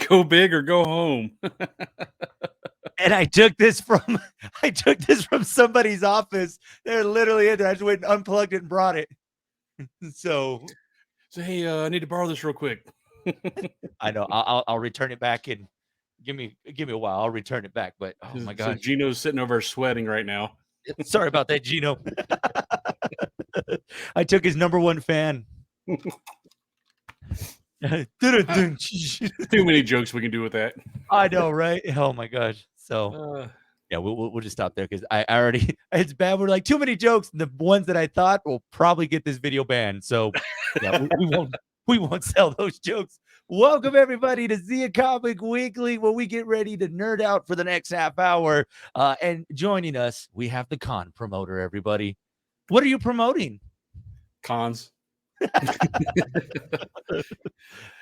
Go big or go home. And I took this from somebody's office. They're literally in there. I just went and unplugged it and brought it. So hey, I need to borrow this real quick. I know I'll return it back and give me a while. I'll return it back. But oh my So gosh, Gino's sitting over sweating right now. sorry about that, Gino. I took his #1 fan. Too many jokes we can do with that. I know, right? Oh my gosh. So yeah, we'll just stop there because I already it's bad. We're like too many jokes. And the ones that I thought will probably get this video banned. So yeah, we won't sell those jokes. Welcome everybody to Zia Comic Weekly, where we get ready to nerd out for the next half hour. And joining us, we have the con promoter. Everybody, what are you promoting? Cons.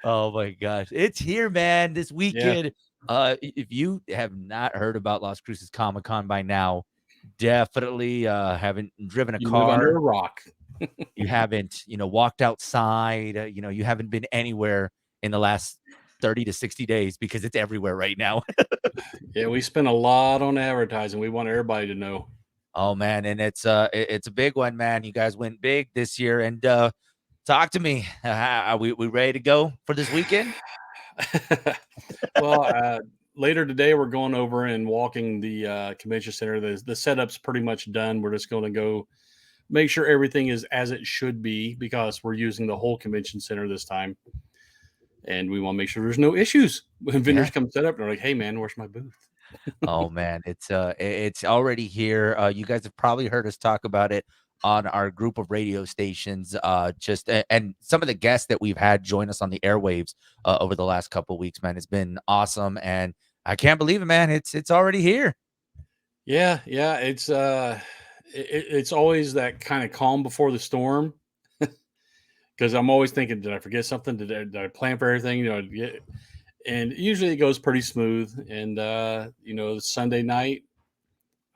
Oh my gosh, it's here, man! This weekend. Yeah. If you have not heard about Las Cruces Comic Con by now, definitely haven't driven a car. Live under a rock. You haven't, walked outside. You haven't been anywhere in the last 30 to 60 days because it's everywhere right now. Yeah, we spent a lot on advertising. We want everybody to know. Oh man, and it's a big one, man. You guys went big this year, and talk to me. Are we ready to go for this weekend? Well, later today, we're going over and walking the convention center. The setup's pretty much done. We're just going to go make sure everything is as it should be because we're using the whole convention center this time. And we want to make sure there's no issues when vendors come set up. They're like, hey, man, where's my booth? Oh, man, it's already here. You guys have probably heard us talk about it on our group of radio stations, and some of the guests that we've had join us on the airwaves over the last couple of weeks, man. It's been awesome, and I can't believe it, man. It's already here. Yeah, it's always that kind of calm before the storm, because I'm always thinking, did I forget something? Did I plan for everything? And usually it goes pretty smooth. And Sunday night,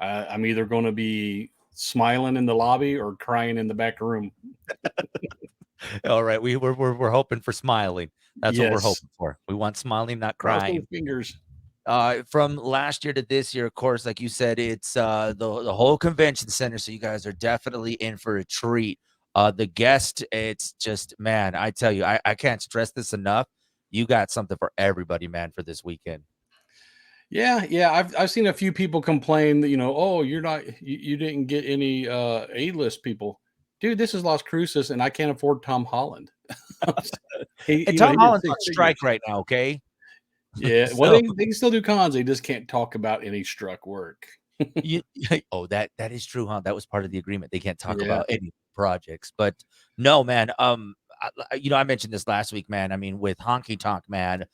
I'm either going to be smiling in the lobby or crying in the back room. All right, we're hoping for smiling. That's what we're hoping for. We want smiling, not crying. Fingers. From last year to this year, of course, like you said, it's the whole convention center. So you guys are definitely in for a treat. The guest, it's just, man, I tell you, I can't stress this enough. You got something for everybody, man, for this weekend. Yeah. I've seen a few people complain that, oh, you didn't get any A-list people. Dude, this is Las Cruces, and I can't afford Tom Holland. And Tom Holland's on strike right now, okay? Yeah, well, they can still do cons. They just can't talk about any struck work. That is true, huh? That was part of the agreement. They can't talk about any projects. But no, man. I mentioned this last week, man. I mean, with Honky Tonk Man,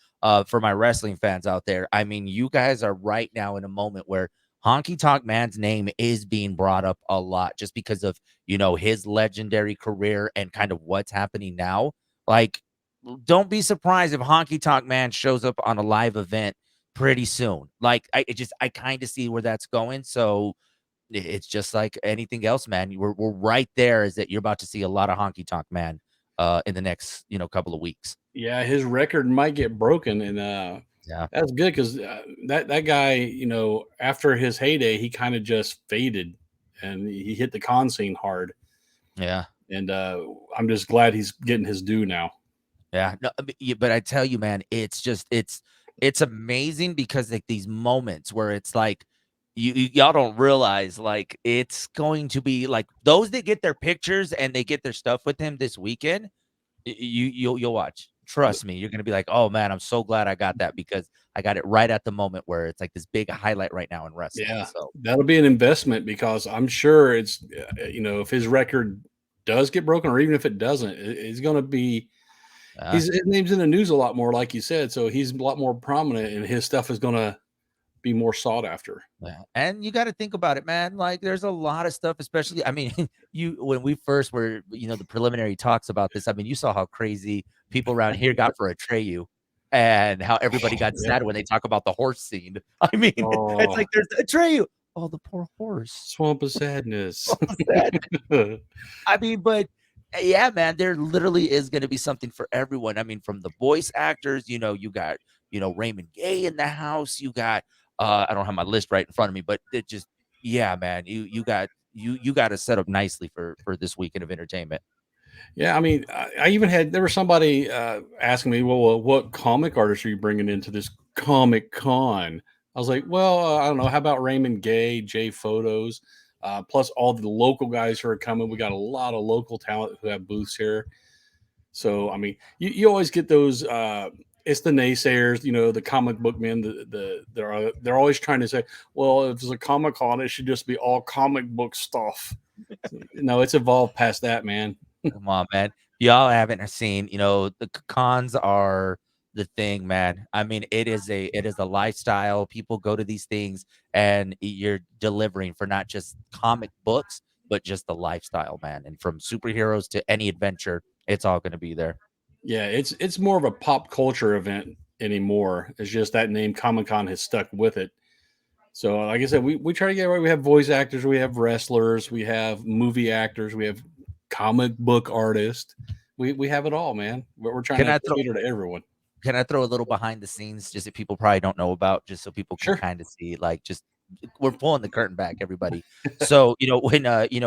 for my wrestling fans out there, I mean, you guys are right now in a moment where Honky Tonk Man's name is being brought up a lot just because of, his legendary career and kind of what's happening now. Like, don't be surprised if Honky Tonk Man shows up on a live event pretty soon. Like, I kind of see where that's going. So it's just like anything else, man. We're right there. Is that you're about to see a lot of Honky Tonk Man in the next couple of weeks. Yeah, his record might get broken, and that's good because that guy, after his heyday, he kind of just faded, and he hit the con scene hard. Yeah, and I'm just glad he's getting his due now. Yeah, no, but I tell you, man, it's just it's amazing because like these moments where it's like y'all don't realize like it's going to be like those that get their pictures and they get their stuff with him this weekend. You'll watch. Trust me, you're gonna be like, oh man, I'm so glad I got that because I got it right at the moment where it's like this big highlight right now in wrestling. Yeah, so that'll be an investment because I'm sure it's if his record does get broken or even if it doesn't, it's going to be. His name's in the news a lot more, like you said, so he's a lot more prominent, and his stuff is going to be more sought after. Yeah. And you got to think about it, man. Like, there's a lot of stuff, especially. I mean, when we first were, the preliminary talks about this. I mean, you saw how crazy people around here got for Atreyu, and how everybody got sad when they talk about the horse scene. I mean, it's like there's Atreyu. Oh, the poor horse. Swamp of sadness. I mean, but Yeah, man, there literally is gonna be something for everyone. I mean, from the voice actors, you got, Raymond Gay in the house. You got, I don't have my list right in front of me, but it just, yeah, man, you got it set up nicely for this weekend of entertainment. Yeah, I mean, I even had there was somebody asking me, well, what comic artists are you bringing into this Comic Con? I was like, well, I don't know. How about Raymond Gay, Jay Photos, plus all the local guys who are coming? We got a lot of local talent who have booths here. So, I mean, you always get those. It's the naysayers, the comic book men. They're always trying to say, well, if there's a Comic Con, it should just be all comic book stuff. No, it's evolved past that, man. Come on, man. Y'all haven't seen, the cons are the thing, man. I mean, it is a lifestyle. People go to these things and you're delivering for not just comic books, but just the lifestyle, man. And from superheroes to any adventure, it's all gonna be there. Yeah, it's more of a pop culture event anymore. It's just that name Comic Con has stuck with it. So, like I said, we try to get right. We have voice actors, we have wrestlers, we have movie actors, we have comic book artists. We have it all, man. We're trying Can to I throw cater to everyone. can I throw a little behind the scenes just that people probably don't know about, just so people can Sure. kind of see, like, just we're pulling the curtain back, everybody. So, when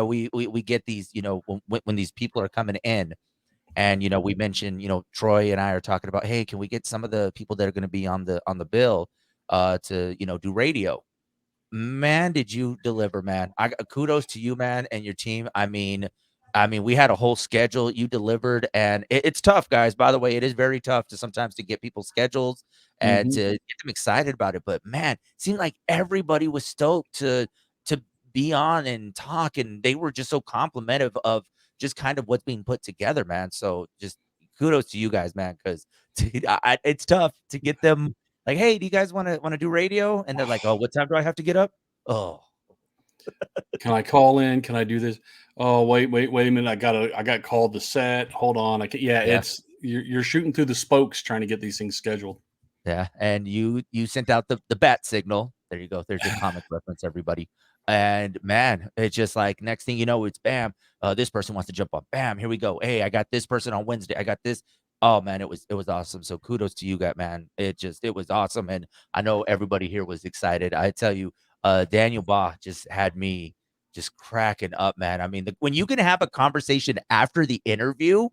we get these, when these people are coming in. And, we mentioned, Troy and I are talking about, hey, can we get some of the people that are going to be on the bill to, do radio? Man, did you deliver, man. Kudos to you, man, and your team. I mean, we had a whole schedule. You delivered, and it's tough, guys. By the way, it is very tough to sometimes to get people's schedules and Hmm. to get them excited about it. But man, it seemed like everybody was stoked to be on and talk, and they were just so complimentary of just kind of what's being put together, man. So just kudos to you guys, man, because it's tough to get them like, "Hey, do you guys wanna do radio?" And they're like, "Oh, what time do I have to get up?" Oh, Can I call in? Can I do this? Oh, wait a minute. I got called to set. Hold on. Yeah, yeah, you're shooting through the spokes trying to get these things scheduled. yeah, and you sent out the bat signal. There you go. There's your comic reference, everybody. And man, it's just like next thing you know, it's bam. This person wants to jump on. Bam, here we go. Hey, I got this person on Wednesday. I got this. Oh man, it was awesome. So kudos to you guys, man. It was awesome, and I know everybody here was excited. I tell you, Daniel Baugh just had me just cracking up, man. I mean, when you can have a conversation after the interview,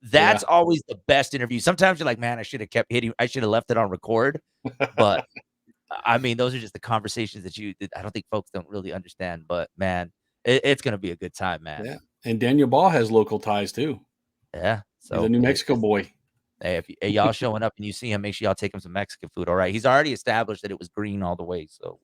Yeah. that's always the best interview. Sometimes you're like, "Man, I should have kept hitting I should have left it on record." But, I mean, those are just the conversations that I don't think folks don't really understand, but man, it's gonna be a good time, man. Yeah. And Daniel Ball has local ties too. Yeah, He's a so New it Mexico just boy. hey, if y'all showing up and you see him, make sure y'all take him some Mexican food, alright? He's already established that it was green all the way, so,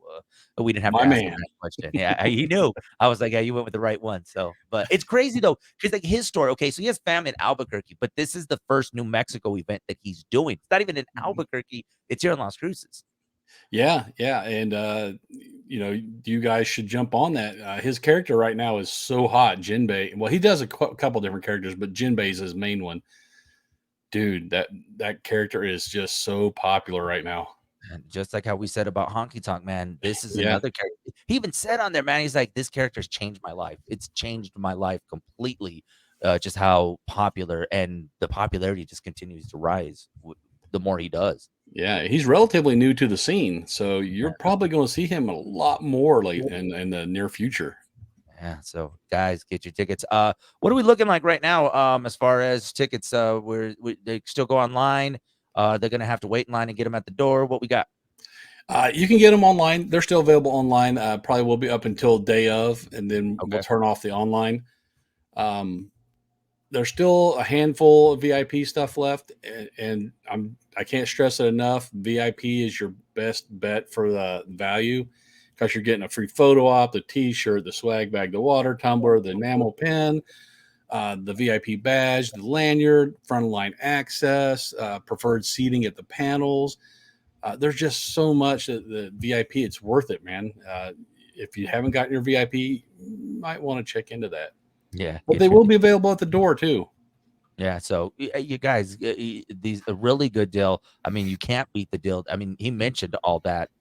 we didn't have to My ask him man. that question. Yeah, he knew. I was like, "Yeah, you went with the right one," so but it's crazy though, because like, his story okay, so he has family in Albuquerque, but this is the first New Mexico event that he's doing. It's not even in Albuquerque, it's here in Las Cruces. Yeah, yeah, and you guys should jump on that. His character right now is so hot, Jinbei. Well, he does a couple different characters, but Jinbei is his main one. Dude, that character is just so popular right now. And just like how we said about Honky Tonk Man, this is Yeah, another character. He even said on there, man, he's like, "This character's changed my life. It's changed my life completely." Just how popular and the popularity just continues to rise the more he does. yeah, he's relatively new to the scene, so you're probably going to see him a lot more late in the near future. Yeah, so guys, get your tickets. What are we looking like right now? As far as tickets, they still go online. They're gonna have to wait in line and get them at the door. What we got? You can get them online. They're still available online. Probably will be up until day of, and then we'll Okay. turn off the online. Um, there's still a handful of VIP stuff left, and I can't stress it enough. VIP is your best bet for the value because you're getting a free photo op, the T-shirt, the swag bag, the water tumbler, the enamel pin, the VIP badge, the lanyard, front line access, preferred seating at the panels. There's just so much that the VIP. It's worth it, man. If you haven't gotten your VIP, you might want to check into that. Yeah, But they get your will be available at the door too. yeah, so you guys, these a really good deal. I mean, you can't beat the deal. I mean, he mentioned all that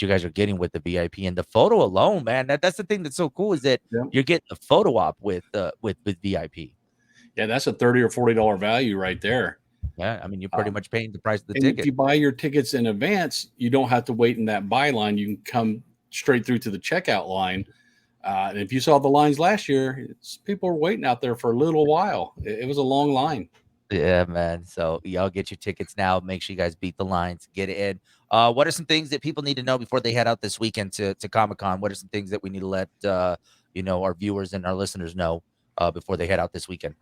you guys are getting with the VIP and the photo alone, man. That's the thing that's so cool is that Yeah. you're getting a photo op with VIP. Yeah, that's a $30 or $40 value right there. Yeah, I mean, you're pretty much paying the price of the And if ticket. you buy your tickets in advance, you don't have to wait in that buy line. You can come straight through to the checkout line. And if you saw the lines last year, people were waiting out there for a little while. It was a long line. Yeah, man. So y'all get your tickets now. Make sure you guys beat the lines, get it in. What are some things that people need to know before they head out this weekend to Comic Con? What are some things that we need to let our viewers and our listeners know before they head out this weekend?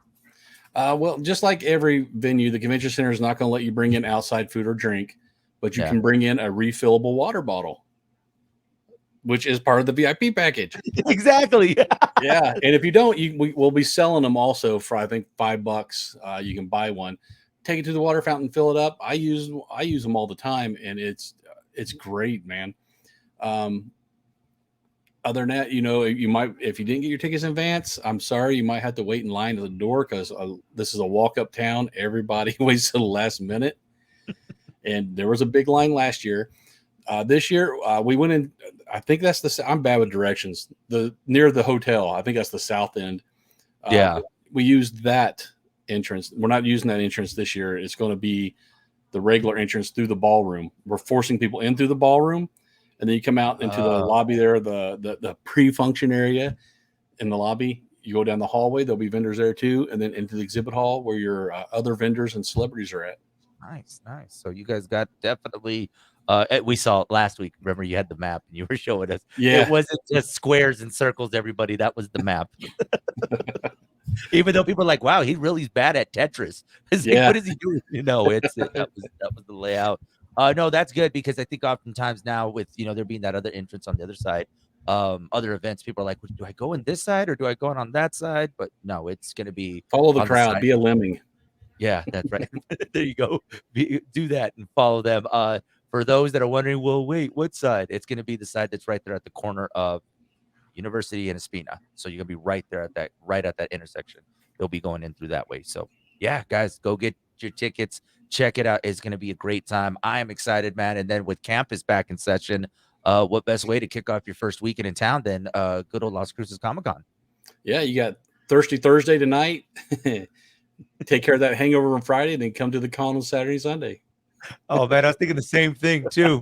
Well, just like every venue, the convention center is not going to let you bring in outside food or drink, but you Yeah. can bring in a refillable water bottle, which is part of the VIP package. Exactly. Yeah, and if you don't, we'll be selling them also for I think $5. You can buy one, take it to the water fountain, fill it up. I use them all the time, and it's great, man. Other than that, you might, if you didn't get your tickets in advance, I'm sorry, you might have to wait in line at the door because this is a walk up town. Everybody waits to the last minute, and there was a big line last year. This year, we went in. I think that's I'm bad with directions. Near the hotel, I think that's the south end. Yeah. We used that entrance. We're not using that entrance this year. It's going to be the regular entrance through the ballroom. We're forcing people in through the ballroom, and then you come out into the lobby there, the pre-function area in the lobby. You go down the hallway. There'll be vendors there too, and then into the exhibit hall where your other vendors and celebrities are at. Nice. So you guys got definitely. We saw it last week. Remember, you had the map and you were showing us. Yeah. It wasn't just squares and circles. Everybody, that was the map. Even though people are like, "Wow, he really is bad at Tetris." It's like, what is he doing? That was the layout. No, that's good because I think oftentimes now with there being that other entrance on the other side, other events, people are like, "Do I go in this side or do I go on that side?" But no, it's gonna be Follow the on crowd. side. Be a lemming. Yeah, that's right. There you go. Do that and follow them. For those that are wondering, well, wait, what side? It's gonna be the side that's right there at the corner of University and Espina. So you're gonna be right there right at that intersection. You'll be going in through that way. So yeah, guys, go get your tickets. Check it out. It's gonna be a great time. I am excited, man. And then with campus back in session, what best way to kick off your first weekend in town than good old Las Cruces Comic Con? Yeah, you got Thirsty Thursday tonight. Take care of that hangover on Friday, and then come to the con on Saturday, Sunday. Oh man, I was thinking the same thing too.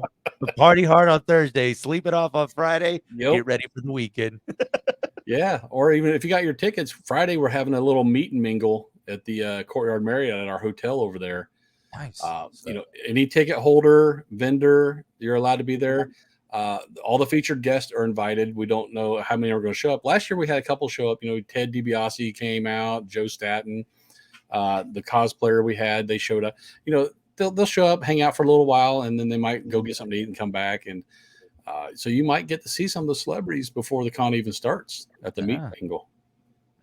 Party hard on Thursday, sleep it off on Friday, get ready for the weekend. Yeah, or even if you got your tickets, Friday we're having a little meet and mingle at the Courtyard Marriott at our hotel over there. Nice. Any ticket holder, vendor, you're allowed to be there. All the featured guests are invited. We don't know how many are going to show up. Last year we had a couple show up. Ted DiBiase came out, Joe Staten, the cosplayer we had, they showed up. They'll show up, hang out for a little while, and then they might go get something to eat and come back. And so you might get to see some of the celebrities before the con even starts at the meet and mingle.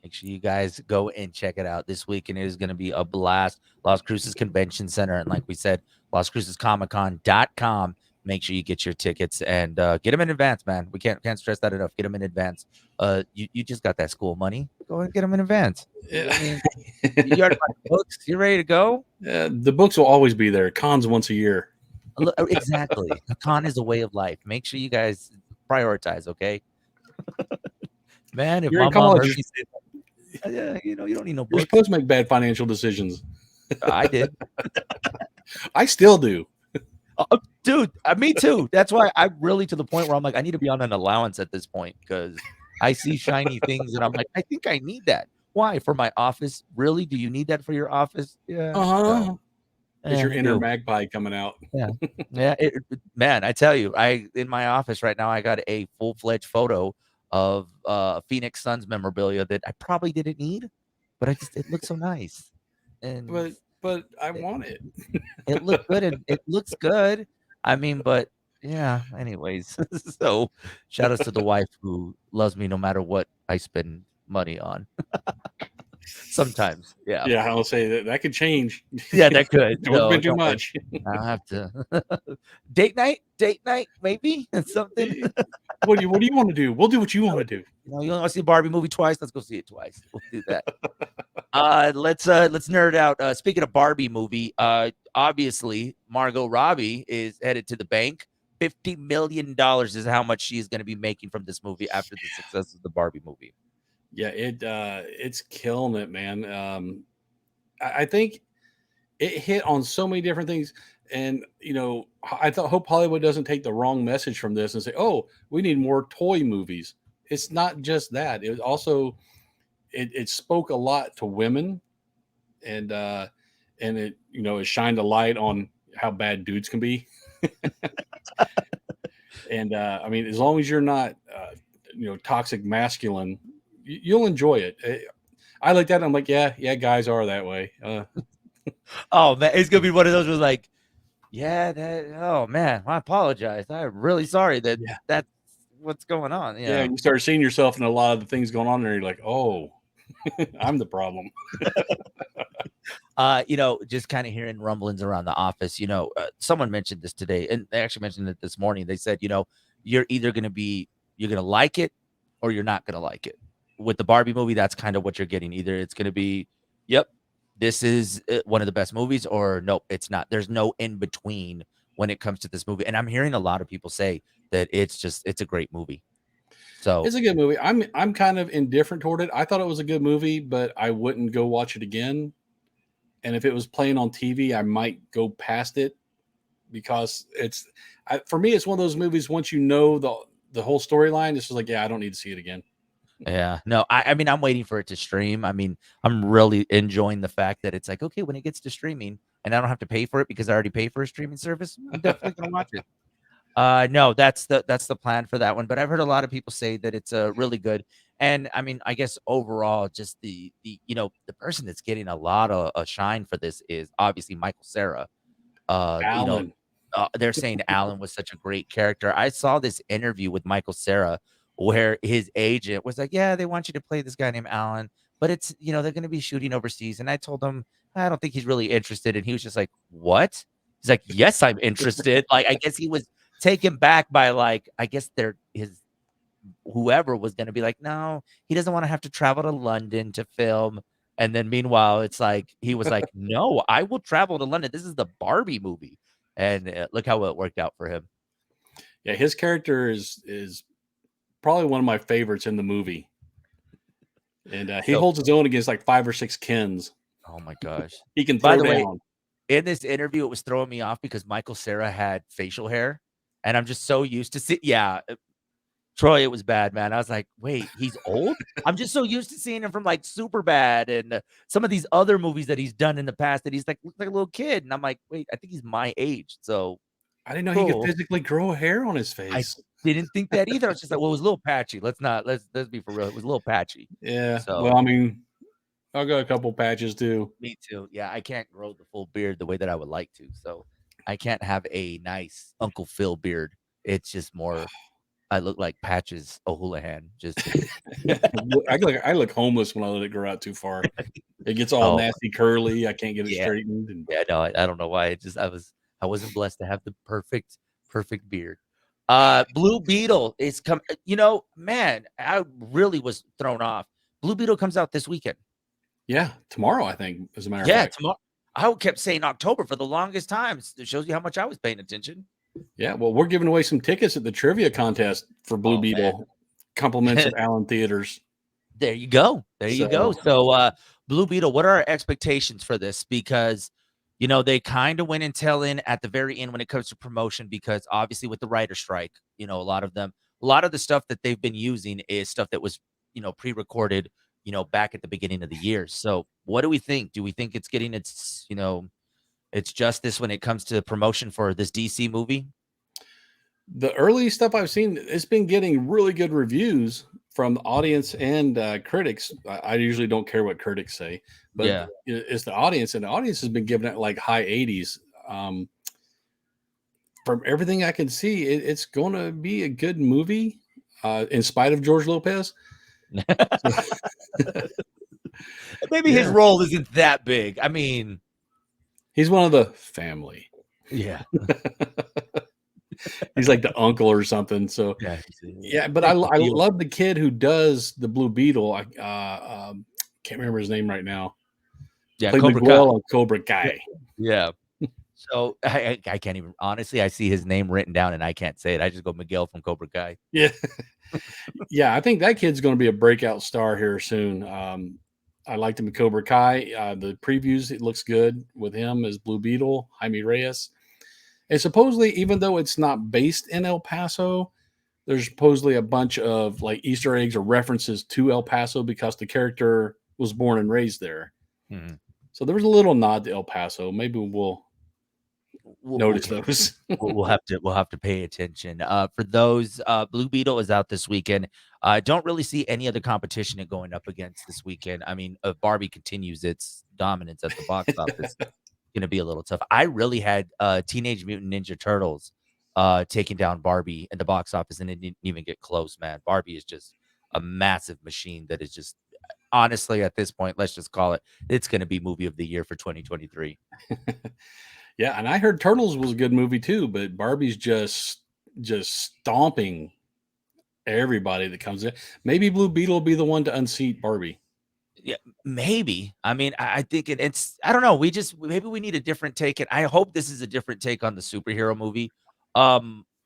Make sure you guys go and check it out this weekend. It is going to be a blast. Las Cruces Convention Center. And like we said, LasCrucesComicCon.com. Make sure you get your tickets and get them in advance, man. We can't stress that enough. Get them in advance. You just got that school money. Go and get them in advance. Yeah. You already bought the books. You ready to go? The books will always be there. Cons once a year. Exactly. A con is a way of life. Make sure you guys prioritize, okay? Man, if You're my in mom college. heard me say that, you don't need no books. You're supposed to make bad financial decisions. I did. I still do. Dude, me too. That's why I'm really to the point where I'm like, I need to be on an allowance at this point because I see shiny things and I'm like, I think I need that. Why? For my office? Really? Do you need that for your office? Yeah. Uh-huh. It's your inner do. magpie coming out. Yeah. Yeah. Man, I tell you, in my office right now, I got a full-fledged photo of Phoenix Suns memorabilia that I probably didn't need, but it looks so nice. And but I want it. It looked good and it looks good. I mean, but yeah, anyways. So shout outs to the wife who loves me no matter what I spend money on. Sometimes, yeah. Yeah, I'll say that could change. Yeah, that could. Don't spend too much. I'll have to date night, maybe something. What do you want to do? We'll do what you want to do. You want to see a Barbie movie twice? Let's go see it twice. We'll do that. Let's nerd out. Speaking of Barbie movie, obviously Margot Robbie is headed to the bank. $50 million is how much she is going to be making from this movie after the success of the Barbie movie. Yeah, it's killing it, man. I think it hit on so many different things, and I thought hope Hollywood doesn't take the wrong message from this and say, "Oh, we need more toy movies." It's not just that; it also it spoke a lot to women, and it it shined a light on how bad dudes can be. And I mean, as long as you're not toxic masculine, you'll enjoy it. I like that. I'm like, yeah, guys are that way. Oh man, it's gonna be one of those where like, yeah, that. Oh man, I apologize. I'm really sorry that Yeah, that's what's going on. yeah. Yeah. You start seeing yourself in a lot of the things going on there. You're like, oh, I'm the problem. Just kind of hearing rumblings around the office. Someone mentioned this today, and they actually mentioned it this morning. They said, you're either you're gonna like it, or you're not gonna like it. With the Barbie movie, that's kind of what you're getting. Either it's gonna be, yep, this is one of the best movies, or nope, it's not. There's no in between when it comes to this movie. And I'm hearing a lot of people say that it's a great movie. So It's a good movie. I'm kind of indifferent toward it. I thought it was a good movie, but I wouldn't go watch it again. And if it was playing on TV, I might go past it because for me, it's one of those movies. Once you know the whole storyline, it's just like, yeah, I don't need to see it again. yeah, no, I mean, I'm waiting for it to stream. I mean, I'm really enjoying the fact that it's like, okay, when it gets to streaming and I don't have to pay for it because I already pay for a streaming service, I'm definitely gonna watch it. No, that's the plan for that one. But I've heard a lot of people say that it's really good. And I mean, I guess overall, just the person that's getting a lot of shine for this is obviously Michael Cera. Uh, you know, Alan. they're saying Alan was such a great character. I saw this interview with Michael Cera where his agent was like, "Yeah, they want you to play this guy named Alan, but it's they're going to be shooting overseas." And I told him I don't think he's really interested, and he was just like, "What?" He's like, "Yes, I'm interested." Like, I guess he was taken back by like, I guess they're his whoever was going to be like, no, he doesn't want to have to travel to London to film. And then meanwhile, it's like he was like, no, I will travel to London. This is the Barbie movie, and look how it worked out for him. Yeah, his character is probably one of my favorites in the movie, and he So, holds his own against like 5 or 6 Kens. oh my gosh. He can By throw the way, down. in this interview, it was throwing me off because Michael Cera had facial hair, and I'm just so used to see. Yeah, Troy, it was bad, man. I was like, "Wait, he's old?" I'm just so used to seeing him from, like, Superbad and, some of these other movies that he's done in the past that he's, like, looks like a little kid, and I'm like, "Wait, I think he's my age, so I didn't know he could cool." physically grow hair on his I face. didn't think that either. I was just like, "Well, it was a little patchy. Let's be for real. It was a little patchy." Yeah. So, Well, I mean, I've got a couple patches too. me too. Yeah, I can't grow the full beard the way that I would like to, so I can't have a nice Uncle Phil beard. It's just more I look like Patches O'Houlihan, just I look homeless when I let it grow out too far. It gets all oh, nasty curly. I can't get it yeah. straightened. And Yeah, no, I don't know why. I wasn't blessed to have the perfect beard. Blue Beetle is man, I really was thrown off. Blue Beetle comes out this weekend. yeah, tomorrow I think, as a matter of Yeah, fact. tomorrow. I kept saying October for the longest time. It shows you how much I was paying attention. Yeah, well, we're giving away some tickets at the trivia contest for Blue Oh man. Beetle, compliments of Allen Theaters. There you go. There you go. So So, Blue Beetle, what are our expectations for this? Because, they kind of went and tell in at the very end when it comes to promotion, because obviously with the writer strike, a lot of the stuff that they've been using is stuff that was, pre-recorded, back at the beginning of the year. So what do we think? Do we think it's getting its justice when it comes to promotion for this DC movie? the early stuff I've seen, it's been getting really good reviews from the audience and critics. I usually don't care what critics say, but Yeah. it's the audience, and the audience has been giving it like high 80s. From everything I can see, it's going to be a good movie, in spite of George Lopez. Maybe his Yeah, role isn't that big. I mean, he's one of the family. yeah. He's like the uncle or something. So Yeah. yeah, but I, Take the I field. love the kid who does the Blue Beetle. I can't remember his name right now. Yeah, Played Cobra Kai. Miguel on Cobra Kai. Yeah. So I can't even honestly, I see his name written down and I can't say it. I just go Miguel from Cobra Kai. Yeah. Yeah, I think that kid's going to be a breakout star here soon. I liked him in Cobra Kai. The previews, it looks good with him as Blue Beetle, Jaime Reyes. And supposedly, even though it's not based in El Paso, there's supposedly a bunch of like Easter eggs or references to El Paso because the character was born and raised there. Mhm. So there was a little nod to El Paso. Maybe we'll We'll notice pay those. we'll have to pay attention. For those, Blue Beetle is out this weekend. I don't really see any other competition it going up against this weekend. I mean, if Barbie continues its dominance at the box office, gonna be a little tough. I really had, Teenage Mutant Ninja Turtles, taking down Barbie in the box office, and it didn't even get close, man. Barbie is just a massive machine that is just honestly, at this point, let's just call it, it's gonna be movie of the year for 2023. Yeah, and I heard Turtles was a good movie too, but Barbie's just stomping everybody that comes in. Maybe Blue Beetle will be the one to unseat Barbie. Yeah, maybe. I mean, I think it's I don't know. We just maybe we need a different take, and I hope this is a different take on the superhero movie.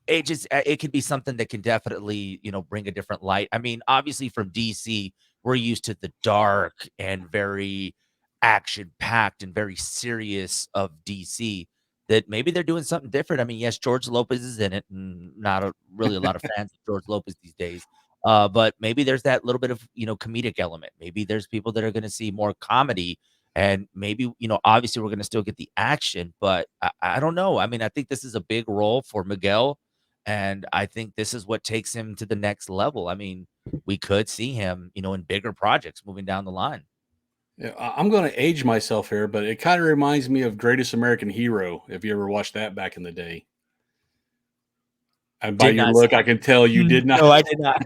It just it could be something that can definitely bring a different light. I mean, obviously from DC, we're used to the dark and very action packed and very serious of DC. That maybe they're doing something different. I mean, yes, George Lopez is in it, and not really a lot of fans of George Lopez these days. But maybe there's that little bit of, comedic element. Maybe there's people that are gonna see more comedy and maybe, obviously we're gonna still get the action, but I don't know. I mean, I think this is a big role for Miguel, and I think this is what takes him to the next level. I mean, we could see him, in bigger projects moving down the line. Yeah, I'm going to age myself here, but it kind of reminds me of Greatest American Hero. If you ever watched that back in the day, and by Did your not see look, I can tell you it. did not. No, I did not.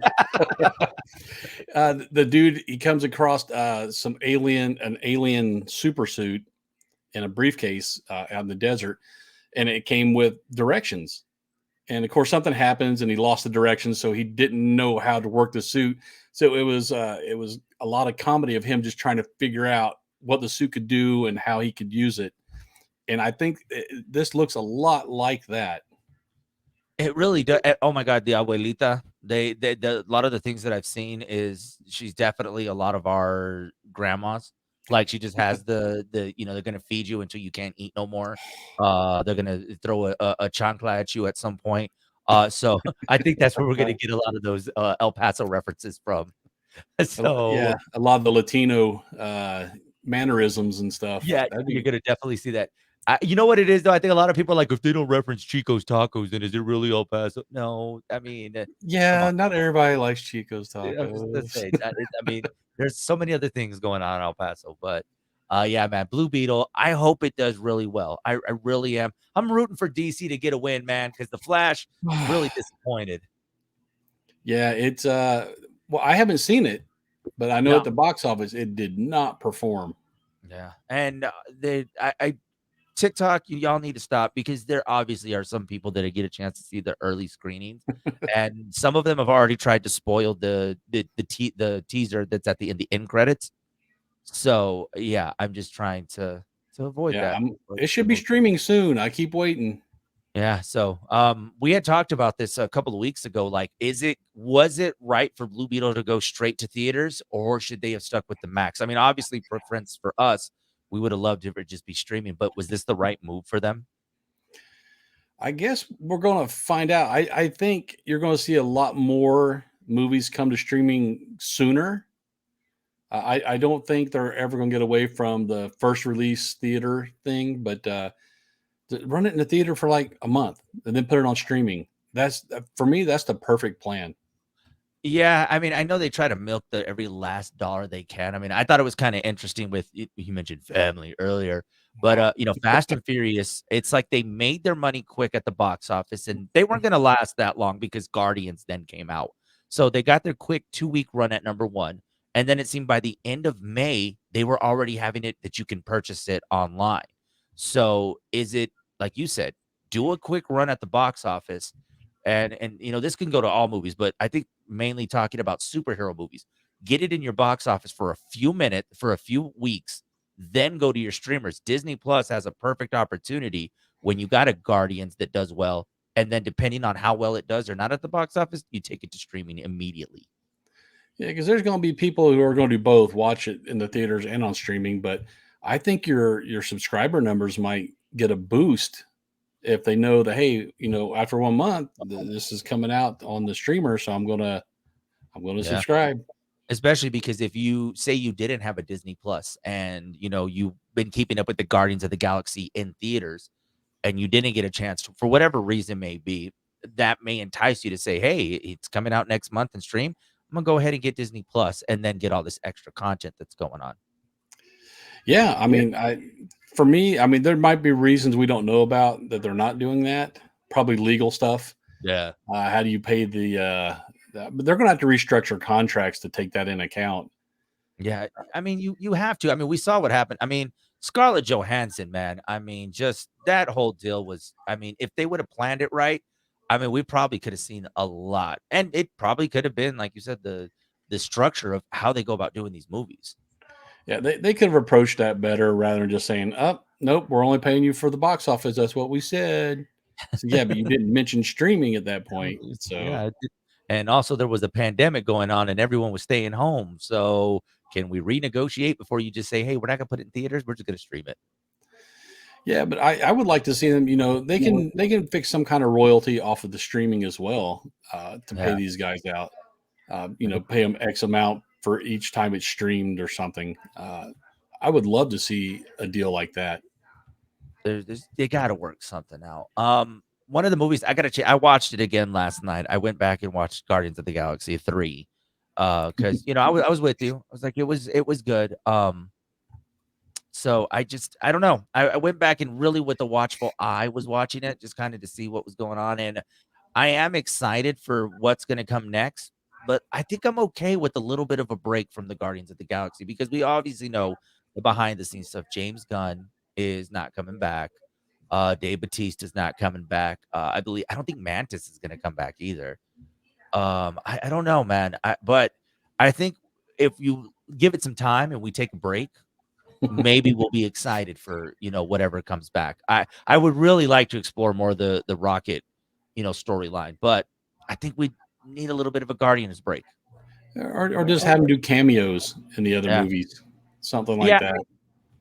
The dude, he comes across an alien super suit in a briefcase out in the desert, and it came with directions. And of course, something happens, and he lost the directions, so he didn't know how to work the suit. So it was a lot of comedy of him just trying to figure out what the suit could do and how he could use it. And I think this looks a lot like that. It really does. Oh my god, the abuelita. A lot of the things that I've seen is she's definitely a lot of our grandmas. Like she just has they're gonna feed you until you can't eat no more. They're gonna throw a chancla at you at some point. So I think that's where we're gonna get a lot of those El Paso references from. Yeah, So a lot of the Latino mannerisms and stuff. yeah, That'd you're be gonna definitely see that. You know what it is though? I think a lot of people are like, if they don't reference Chico's tacos, then is it really El Paso? No, I mean, come yeah. on. Not everybody likes Chico's I'm just gonna tacos. say that I mean, there's so many other things going on in El Paso, but yeah, man, Blue Beetle. I hope it does really well. I really am. I'm rooting for DC to get a win, man, because the Flash really disappointed. Yeah, it's well, I haven't seen it, but I know No, at the box office it did not perform. yeah, and I TikTok, y'all need to stop because there obviously are some people that get a chance to see the early screenings, and some of them have already tried to spoil the teaser that's at the end credits. So, yeah, I'm just trying to avoid Yeah, that for it the should be most part. streaming soon. I keep waiting. Yeah, so, we had talked about this a couple of weeks ago, like, was it right for Blue Beetle to go straight to theaters, or should they have stuck with the Max? I mean, obviously, preference for us, we would have loved if it just be streaming, but was this the right move for them? I guess we're going to find out. I think you're going to see a lot more movies come to streaming sooner. I don't think they're ever going to get away from the first release theater thing, but run it in the theater for like a month and then put it on streaming. That's for me. That's the perfect plan. Yeah, I mean, I know they try to milk the every last dollar they can. I mean, I thought it was kinda interesting with you mentioned family earlier, but, Fast and Furious, it's like they made their money quick at the box office, and they weren't gonna last that long because Guardians then came out. So they got their quick two-week run at number 1, and then it seemed by the end of May, they were already having it that you can purchase it online. So is it like you said, do a quick run at the box office, and this can go to all movies, but I think mainly talking about superhero movies. Get it in your box office for a few minutes, for a few weeks, then go to your streamers. Disney Plus has a perfect opportunity when you got a Guardians that does well, and then depending on how well it does or not at the box office, you take it to streaming immediately. Yeah, because there's going to be people who are going to do both, watch it in the theaters and on streaming. But I think your subscriber numbers might get a boost if they know that, hey, after 1 month, this is coming out on the streamer, so I'm gonna Yeah. subscribe. Especially because if you say you didn't have a Disney Plus and, you've been keeping up with the Guardians of the Galaxy in theaters and you didn't get a chance to, for whatever reason may be, that may entice you to say, "Hey, it's coming out next month and stream. I'm gonna go ahead and get Disney Plus and then get all this extra content that's going on." Yeah, I Yeah. mean, for me, I mean, there might be reasons we don't know about that they're not doing that. Probably legal stuff. Yeah. How do you pay but they're going to have to restructure contracts to take that in account. Yeah, I mean, you have to. I mean, we saw what happened. I mean, Scarlett Johansson, man. I mean, just that whole deal was. I mean, if they would have planned it right, I mean, we probably could have seen a lot, and it probably could have been, like you said, the structure of how they go about doing these movies. Yeah, they could have approached that better rather than just saying, "Oh, nope, we're only paying you for the box office. That's what we said." So, yeah, but you didn't mention streaming at that point. So, Yeah, and also there was a pandemic going on, and everyone was staying home. So, can we renegotiate before you just say, "Hey, we're not gonna put it in theaters. We're just gonna stream it"? yeah, but I would like to see them. They can fix some kind of royalty off of the streaming as well, to pay Yeah. these guys out. Pay them X amount for each time it's streamed or something. I would love to see a deal like that. There's they gotta work something out. One of the movies I watched it again last night. I went back and watched Guardians of the Galaxy 3, because, I was with you. I was like, it was good. So I don't know. I went back and really with a watchful eye was watching it just kinda to see what was going on, and I am excited for what's gonna come next, but I think I'm okay with a little bit of a break from the Guardians of the Galaxy because we obviously know the behind the scenes stuff. James Gunn is not coming back. Dave Bautista is not coming back. I don't think Mantis is gonna come back either. I don't know, man. But I think if you give it some time and we take a break, maybe we'll be excited for, whatever comes back. I would really like to explore more the Rocket, storyline, but I think we need a little bit of a Guardians break. Or just have them do cameos in the other Yeah. movies, something like Yeah, that.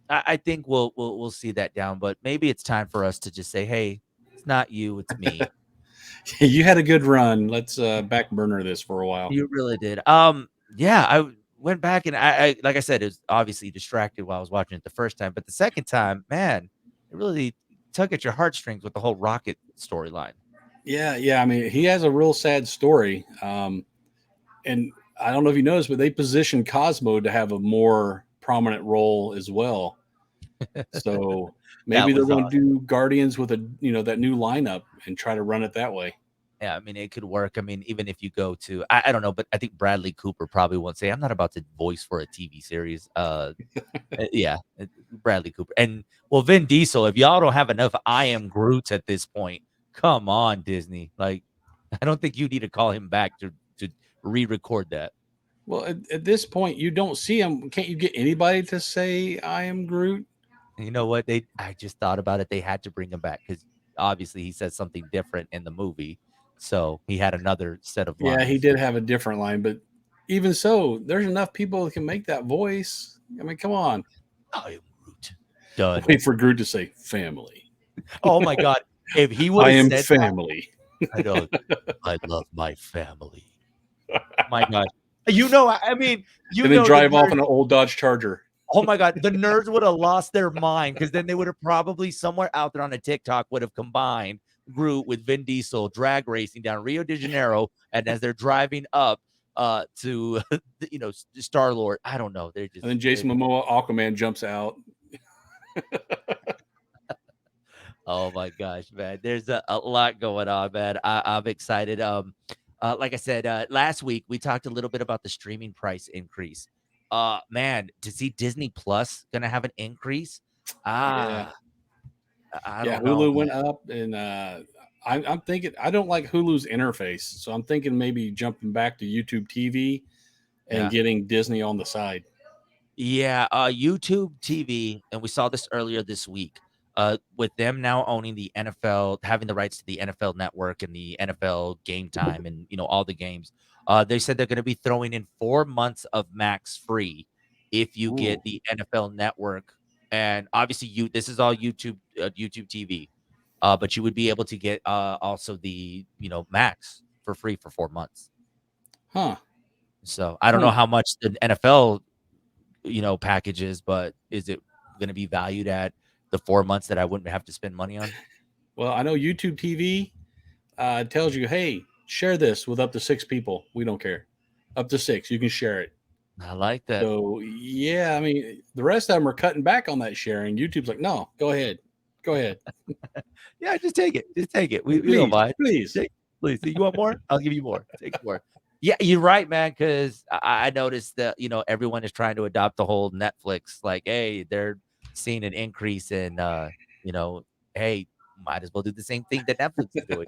I think we'll see that down, but maybe it's time for us to just say, "Hey, it's not you, it's me." You had a good run. Let's back burner this for a while. You really did. Yeah, went back and I like I said, it was obviously distracted while I was watching it the first time, but the second time, man, it really tug at your heartstrings with the whole Rocket storyline. Yeah, yeah. I mean, he has a real sad story. And I don't know if you noticed, but they positioned Cosmo to have a more prominent role as well. So maybe That they're was going to do Guardians with that new lineup and try to run it that way. Yeah, I mean, it could work. I mean, even if you go to I don't know, but I think Bradley Cooper probably won't say, "I'm not about to voice for a TV series." Yeah, Bradley Cooper. And, well, Vin Diesel, if y'all don't have enough I Am Groots at this point, come on, Disney. Like, I don't think you need to call him back to re-record that. Well, at this point, you don't see him. Can't you get anybody to say "I am Groot"? And you know what? I just thought about it. They had to bring him back because obviously he says something different in the movie. So he had another set of Yeah, he lines. did have a different line, but even so, there's enough people that can make that voice. I mean, come on. I am Groot. Done. Wait for Groot to say "family." Oh my god. If he would I have am said that, family. I know, "I love my family." My gosh. I mean, And then the drive off nerds in an old Dodge Charger. oh my god, the nerds would have lost their mind because then they would have probably somewhere out there on a TikTok would have combined Groot with Vin Diesel drag racing down Rio de Janeiro, and as they're driving up, to, Star-Lord, I don't know, they're And just then Jason Momoa, Aquaman, jumps out. oh my gosh, man. There's a lot going on, man. I'm excited. Like I said, last week we talked a little bit about the streaming price increase. Man, to see Disney Plus gonna have an increase. Yeah. Ah, I Yeah. don't know, Hulu man. went up. And I'm thinking, I don't like Hulu's interface. So I'm thinking maybe jumping back to YouTube TV and Yeah. getting Disney on the side. Yeah, YouTube TV, and we saw this earlier this week. with them now owning the NFL, having the rights to the NFL Network and the NFL Game Time, and all the games, they said they're going to be throwing in 4 months of Max free if you Ooh, get the NFL Network. And obviously, this is all YouTube TV, but you would be able to get also the Max for free for 4 months. huh? So I don't know Hmm. how much the NFL package is, but is it going to be valued at the 4 months that I wouldn't have to spend money on? Well, I know YouTube TV tells you, hey, share this with up to 6 people. We don't care. Up to 6, you can share it. I like that. So yeah, I mean, the rest of them are cutting back on that sharing. YouTube's like, no, go ahead, go ahead, Yeah, just take it. Just take it. We don't please, mind. please. Take, please. You want more? I'll give you more. Take more. Yeah, you're right, man. Because I noticed that everyone is trying to adopt the whole Netflix. Like, hey, they're seeing an increase in, hey, might as well do the same thing that Netflix is doing.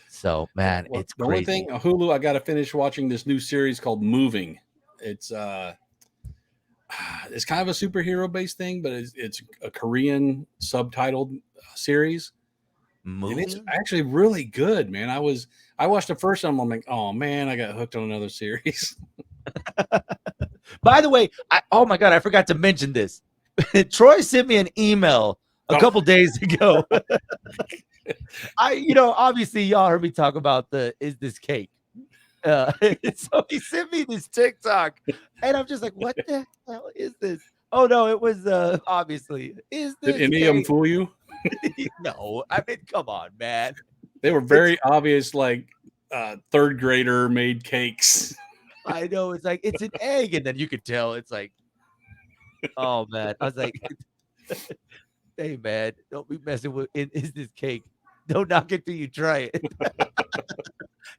So, Yeah, man, well, it's the only thing crazy. Hulu, I got to finish watching this new series called Moving. It's it's kind of a superhero based thing, but it's a Korean subtitled series, and it's Moving. actually really good, man. I watched the first one. I'm like, oh man, I got hooked on another series. By the way, oh my god, I forgot to mention this. Troy sent me an email a Oh, couple days ago. Obviously y'all heard me talk about the is this cake. Uh, so he sent me this TikTok, and I'm just like, what the hell is this? Oh no, it was obviously is did this any of them cake? fool you? No, I mean, come on, man. They were It's very obvious, like third grader made cakes. I know it's like it's an egg, and then you could tell it's like, oh man. I was like, hey man, don't be messing with is this cake. Don't knock it till you try it.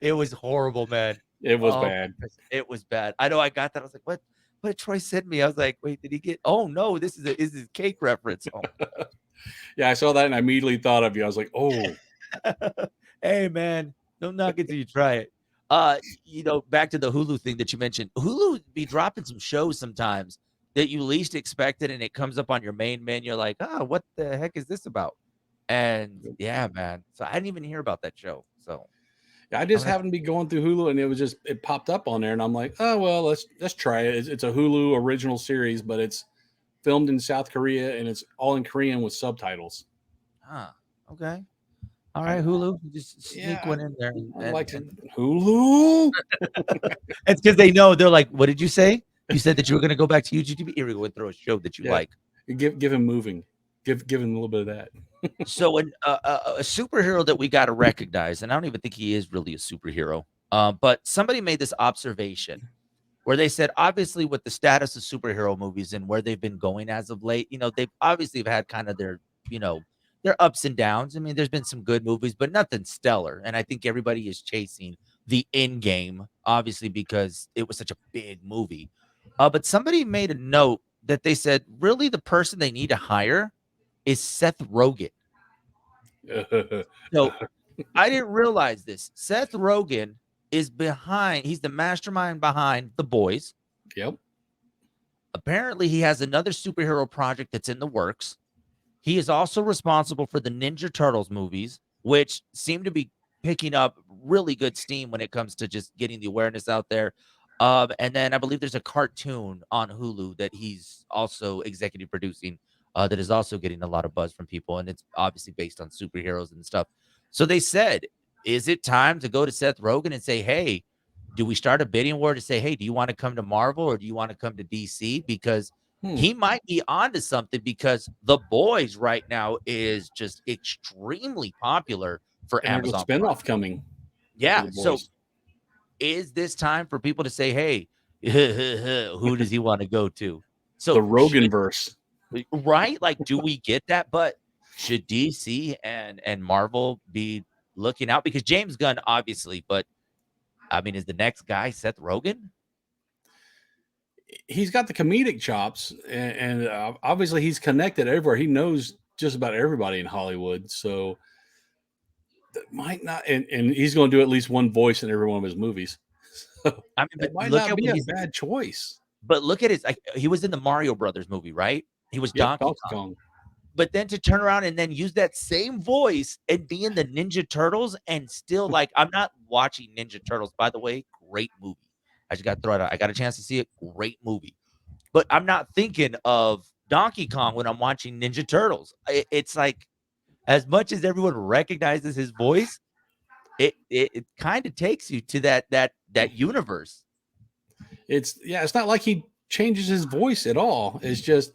It was horrible, man. It was Oh, bad. it was bad. I know I got that. I was like, what? What did Troy send me? I was like, wait, did he get? Oh no, this is cake reference. Oh Yeah, I saw that and I immediately thought of you. I was like, oh, hey man, don't knock it till you try it. Back to the Hulu thing that you mentioned. Hulu be dropping some shows sometimes that you least expected, and it comes up on your main menu. You're like, what the heck is this about? And yeah, man. So I didn't even hear about that show. So I I'm just gonna. happened to be going through Hulu and it popped up on there and I'm like, oh well, let's try it. It's a Hulu original series, but it's filmed in South Korea and it's all in Korean with subtitles. Okay. All I, right, Hulu. Just sneak yeah, one in there, I'm like and Hulu. it's because they know they're like, what did you say? You said that you were gonna go back to YouTube. Here we go and throw a show that you Yeah, like. give him moving. Give him a little bit of that. So a superhero that we got to recognize, and I don't even think he is really a superhero. But somebody made this observation where they said, obviously, with the status of superhero movies and where they've been going as of late, they've obviously have had kind of you know, their ups and downs. I mean, there's been some good movies, but nothing stellar. And I think everybody is chasing the end game, obviously, because it was such a big movie. But somebody made a note that they said, really, the person they need to hire is Seth Rogen. So I didn't realize this. Seth Rogen is behind, he's the mastermind behind The Boys. Yep. Apparently, he has another superhero project that's in the works. He is also responsible for the Ninja Turtles movies, which seem to be picking up really good steam when it comes to just getting the awareness out there. And then I believe there's a cartoon on Hulu that he's also executive producing that is also getting a lot of buzz from people. And it's obviously based on superheroes and stuff. So they said, is it time to go to Seth Rogen and say, hey, do we start a bidding war to say, hey, do you want to come to Marvel or do you want to come to DC? Because Hmm. he might be onto something because The Boys right now is just extremely popular for And there's a Amazon Prime. spinoff coming for Yeah. the So boys. is this time for people to say, hey, who does he want to go to? The So Rogan verse. right? Like, do we get that? But should DC and Marvel be looking out? Because James Gunn, obviously, but I mean, is the next guy Seth Rogen? He's got the comedic chops, and obviously he's connected everywhere. He knows just about everybody in Hollywood, so that might not. And he's going to do at least one voice in every one of his movies. So I mean, but it might look not at be what a he's bad choice. but look at his like he was in the Mario Brothers movie, right? He was Yep, Donkey Donkey Kong. Kong. but then to turn around and then use that same voice and be in the Ninja Turtles and still like I'm not watching Ninja Turtles, by the way, great movie. I just got to throw it out. I got a chance to see it, great movie. But I'm not thinking of Donkey Kong when I'm watching Ninja Turtles. It's like as much as everyone recognizes his voice, it kind of takes you to that universe. It's not like he changes his voice at all. It's just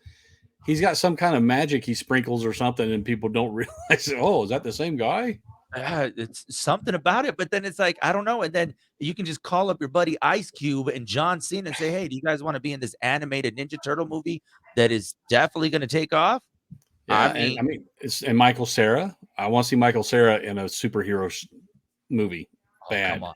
he's got some kind of magic he sprinkles or something, and people don't realize. Oh, is that the same guy? It's something about it, but then it's like I don't know. And then you can just call up your buddy Ice Cube and John Cena and say, "Hey, do you guys want to be in this animated Ninja Turtle movie that is definitely going to take off?" I Yeah, and mean, I mean, and Michael Cera. I want to see Michael Cera in a superhero movie. oh come Bad. on.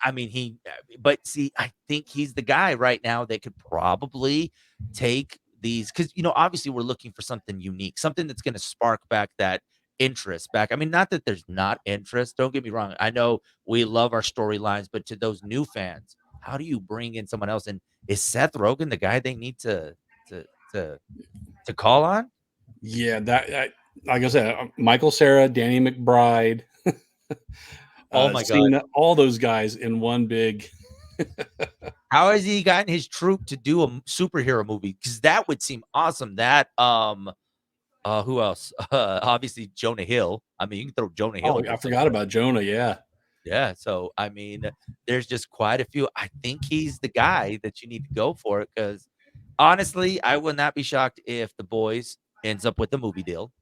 I mean, but see, I think he's the guy right now that could probably take these because, obviously we're looking for something unique, something that's going to spark back that interest back. I mean, not that there's not interest. Don't get me wrong. I know we love our storylines, but to those new fans, how do you bring in someone else? And is Seth Rogen the guy they need to, to, to call on? Yeah, like I said, Michael Cera, Danny McBride, Oh my God. Cena, all those guys in one big. How has he gotten his troop to do a superhero movie? Because that would seem awesome. Who else? Obviously Jonah Hill. I mean, you can throw Jonah Hill Oh, in I there forgot somewhere. about Jonah. Yeah, Yeah, so, I mean, there's just quite a few. I think he's the guy that you need to go for because honestly, I would not be shocked if The Boys ends up with a movie deal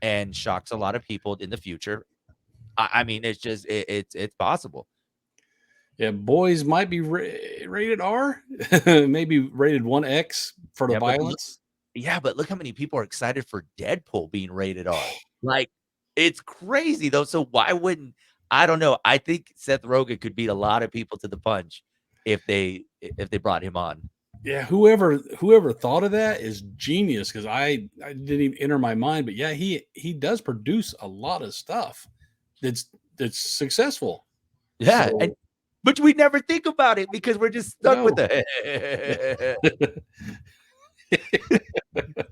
and shocks a lot of people in the future. I mean, it's just it's possible. yeah. Boys might be rated R, maybe rated 1X for the Yeah, but look violence. yeah, but look how many people are excited for Deadpool being rated R. Like, it's crazy though, so why wouldn't I don't know, I think Seth Rogen could beat a lot of people to the punch if they brought him on. Yeah, whoever thought of that is genius because I didn't even enter my mind. But yeah, he does produce a lot of stuff that's successful. Yeah, and So but we never think about it because we're just stuck with no, the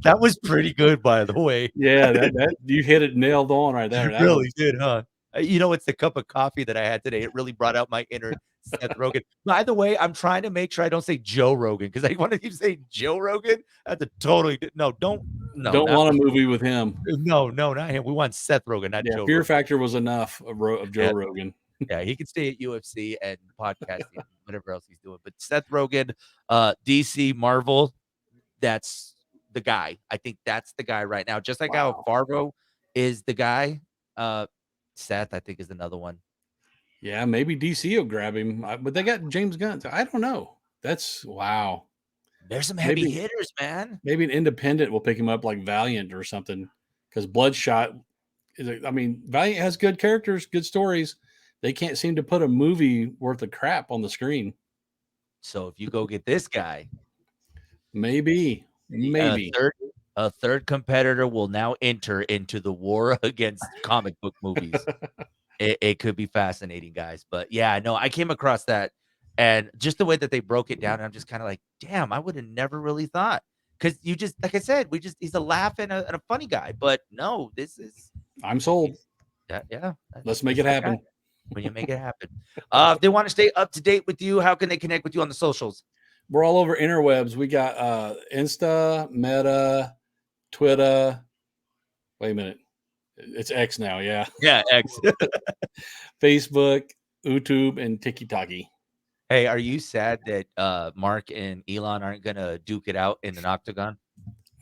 That was pretty good, by the way. yeah, that you hit it nailed on right there. You That really was did, huh? It's the cup of coffee that I had today. It really brought out my inner Seth Rogen. By the way, I'm trying to make sure I don't say Joe Rogan because I want to keep saying Joe Rogan. That's a totally no, don't no, don't not want for a movie with him. no, no, not him. We want Seth Rogen, not Yeah, Joe Fear Rogan. Factor was enough of Joe Yeah, Rogan. yeah, he can stay at UFC and podcasting, whatever else he's doing. But Seth Rogen, DC, Marvel, that's the guy. I think that's the guy right now. Just like how Wow. Fargo is the guy, uh, Seth, I think, is another one. Yeah, maybe DC will grab him, but they got James Gunn. So I don't know. That's wow. There's some heavy Maybe hitters, man. maybe an independent will pick him up like Valiant or something. Because Bloodshot I mean, Valiant has good characters, good stories. They can't seem to put a movie worth of crap on the screen. So if you go get this guy, Maybe, a maybe. third a third competitor will now enter into the war against comic book movies. It could be fascinating, guys. But yeah, no, I came across that and just the way that they broke it down, I'm just kind of like, damn, I would have never really thought. Because you just like I said, he's a laugh and a funny guy. But no, this is I'm sold. he's yeah, Let's make this it is the guy happen. when you make it happen. If they want to stay up to date with you, how can they connect with you on the socials? We're all over interwebs. We got Insta, Meta, Twitter. Wait a minute. It's X now, yeah. Yeah, X. Facebook, YouTube, and TikTok. Hey, are you sad that Mark and Elon aren't gonna duke it out in an octagon?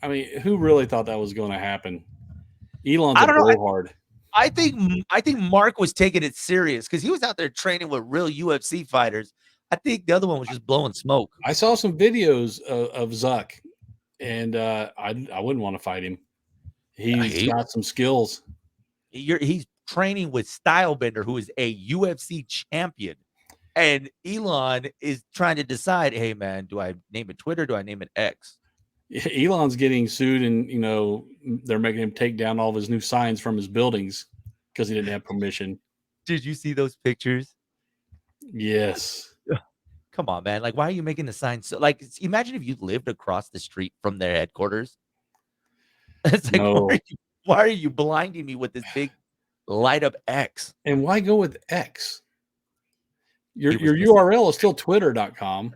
I mean, who really thought that was going to happen? Elon's I a don't know. blowhard. I think Mark was taking it serious because he was out there training with real UFC fighters. I think the other one was just blowing smoke. I saw some videos of Zuck, and I wouldn't want to fight him. He's He, got some skills. he's training with Stylebender, who is a UFC champion, and Elon is trying to decide, hey man, do I name it Twitter? Do I name it X? Elon's getting sued, and they're making him take down all of his new signs from his buildings because he didn't have permission. Did you see those pictures? Yes. Come on, man. Like, why are you making the sign so like imagine if you lived across the street from their headquarters. It's like, No. why are you blinding me with this big light up X? And why go with X? Your He was your missing. URL is still twitter.com.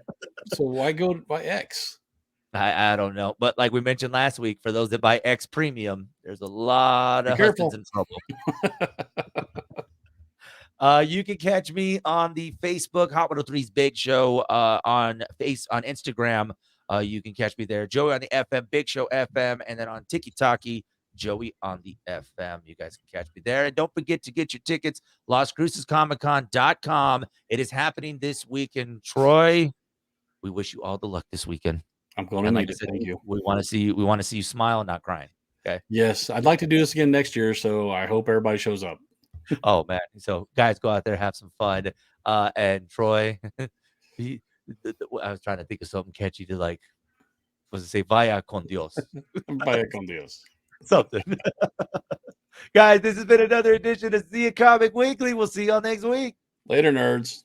So why go by X? I don't know. But like we mentioned last week, for those that buy X Premium, there's a lot Be of husbands careful. in trouble. You can catch me on the Facebook Hot 103's Big Show on Instagram. You can catch me there. Joey on the FM, Big Show FM, and then on TikTok, Joey on the FM. You guys can catch me there. And don't forget to get your tickets, LasCrucesComicCon.com. It is happening this weekend. Troy, we wish you all the luck this weekend. I'm going to And need like I it. said, Thank you. we want to see you smile and not crying. Okay. Yes, I'd like to do this again next year, so I hope everybody shows up. Oh man. So guys, go out there, have some fun. And Troy, I was trying to think of something catchy to like, was it say vaya con Dios? Vaya con Dios. Something. Guys, this has been another edition of See a Comic Weekly. We'll see y'all next week. Later, nerds.